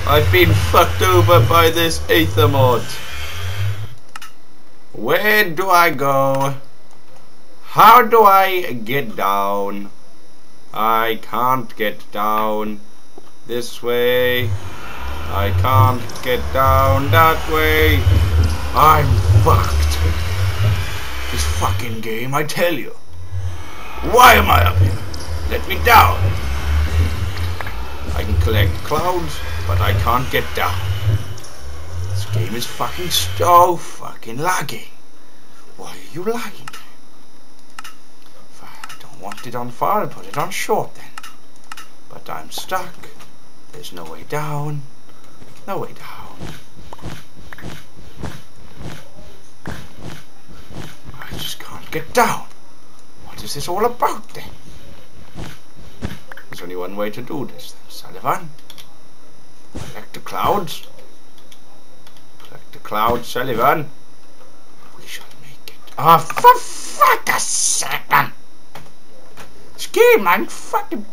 I've been fucked over by this Aether mod. Where do I go? How do I get down? I can't get down this way. I can't get down that way. I'm fucked. This fucking game, I tell you. Why am I up here? Let me down. I can collect clouds, but I can't get down. This game is fucking so fucking lagging. Why are you lagging? If I don't want it on far, I'll put it on short then. But I'm stuck. There's no way down. No way down. I just can't get down. What is this all about then? There's only one way to do this then, Sullivan. Collect the clouds. Collect the clouds, Sullivan. We shall make it. Oh, for fuck's sake, man! This game, man, fucking